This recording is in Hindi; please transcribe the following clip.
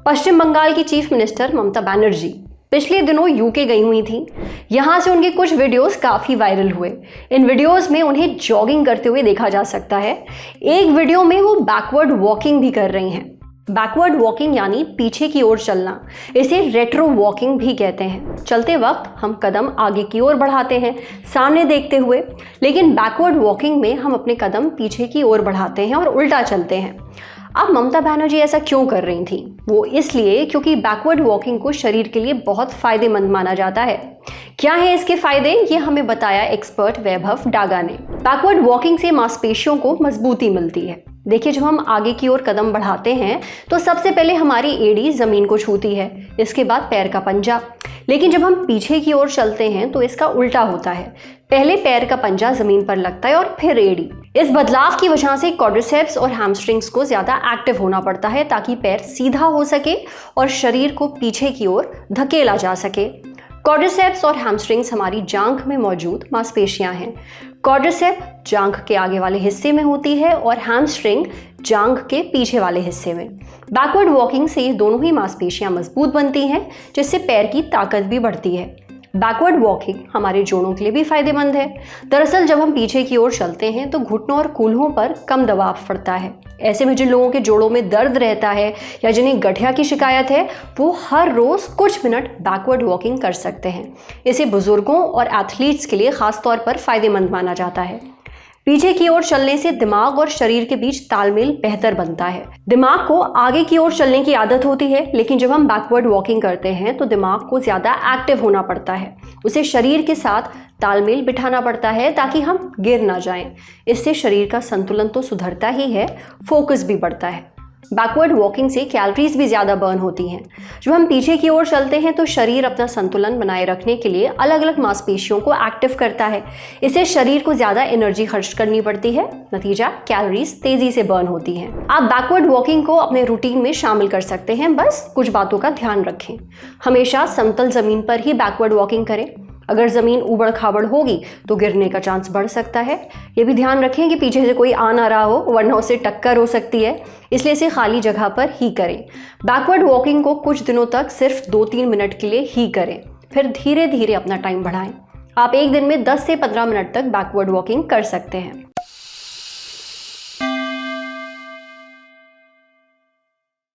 पश्चिम बंगाल की चीफ मिनिस्टर ममता बनर्जी पिछले दिनों यूके गई हुई थी। यहाँ से उनके कुछ वीडियोस काफ़ी वायरल हुए। इन वीडियोस में उन्हें जॉगिंग करते हुए देखा जा सकता है। एक वीडियो में वो बैकवर्ड वॉकिंग भी कर रही हैं। बैकवर्ड वॉकिंग यानी पीछे की ओर चलना, इसे रेट्रो वॉकिंग भी कहते हैं। चलते वक्त हम कदम आगे की ओर बढ़ाते हैं सामने देखते हुए, लेकिन बैकवर्ड वॉकिंग में हम अपने कदम पीछे की ओर बढ़ाते हैं और उल्टा चलते हैं। अब ममता बनर्जी ऐसा क्यों कर रही थी? वो इसलिए क्योंकि बैकवर्ड वॉकिंग को शरीर के लिए बहुत फायदेमंद माना जाता है। क्या है इसके फायदे, ये हमें बताया एक्सपर्ट वैभव डागा ने। बैकवर्ड वॉकिंग से मांसपेशियों को मजबूती मिलती है। देखिए, जब हम आगे की ओर कदम बढ़ाते हैं तो सबसे पहले हमारी एड़ी जमीन को छूती है, इसके बाद पैर का पंजा। लेकिन जब हम पीछे की ओर चलते हैं तो इसका उल्टा होता है। पहले पैर का पंजा जमीन पर लगता है और फिर एड़ी। इस बदलाव की वजह से क्वाड्रिसेप्स और हैमस्ट्रिंग्स को ज्यादा एक्टिव होना पड़ता है ताकि पैर सीधा हो सके और शरीर को पीछे की ओर धकेला जा सके। क्वाड्रिसेप्स और हैमस्ट्रिंग्स हमारी जांघ में मौजूद मांसपेशियां हैं। क्वाड्रिसेप जांघ के आगे वाले हिस्से में होती है और हैमस्ट्रिंग जांघ के पीछे वाले हिस्से में। बैकवर्ड वॉकिंग से ये दोनों ही मांसपेशियां मजबूत बनती हैं, जिससे पैर की ताकत भी बढ़ती है। बैकवर्ड वॉकिंग हमारे जोड़ों के लिए भी फायदेमंद है। दरअसल जब हम पीछे की ओर चलते हैं तो घुटनों और कूल्हों पर कम दबाव पड़ता है। ऐसे में जिन लोगों के जोड़ों में दर्द रहता है या जिन्हें गठिया की शिकायत है, वो हर रोज कुछ मिनट बैकवर्ड वॉकिंग कर सकते हैं। इसे बुजुर्गों और एथलीट्स के लिए खास तौर पर फायदेमंद माना जाता है। पीछे की ओर चलने से दिमाग और शरीर के बीच तालमेल बेहतर बनता है। दिमाग को आगे की ओर चलने की आदत होती है, लेकिन जब हम बैकवर्ड वॉकिंग करते हैं तो दिमाग को ज़्यादा एक्टिव होना पड़ता है। उसे शरीर के साथ तालमेल बिठाना पड़ता है ताकि हम गिर ना जाएं। इससे शरीर का संतुलन तो सुधरता ही है, फोकस भी बढ़ता है। बैकवर्ड वॉकिंग से कैलोरीज भी ज़्यादा बर्न होती हैं। जब हम पीछे की ओर चलते हैं तो शरीर अपना संतुलन बनाए रखने के लिए अलग अलग मांसपेशियों को एक्टिव करता है। इससे शरीर को ज़्यादा एनर्जी खर्च करनी पड़ती है, नतीजा कैलोरीज तेज़ी से बर्न होती हैं। आप बैकवर्ड वॉकिंग को अपने रूटीन में शामिल कर सकते हैं, बस कुछ बातों का ध्यान रखें। हमेशा समतल ज़मीन पर ही बैकवर्ड वॉकिंग करें। अगर ज़मीन ऊबड़ खाबड़ होगी तो गिरने का चांस बढ़ सकता है। ये भी ध्यान रखें कि पीछे से कोई आ ना रहा हो, वरना उससे टक्कर हो सकती है, इसलिए इसे खाली जगह पर ही करें। बैकवर्ड वॉकिंग को कुछ दिनों तक सिर्फ 2-3 मिनट के लिए ही करें, फिर धीरे धीरे अपना टाइम बढ़ाएं। आप एक दिन में 10 से 15 मिनट तक बैकवर्ड वॉकिंग कर सकते हैं।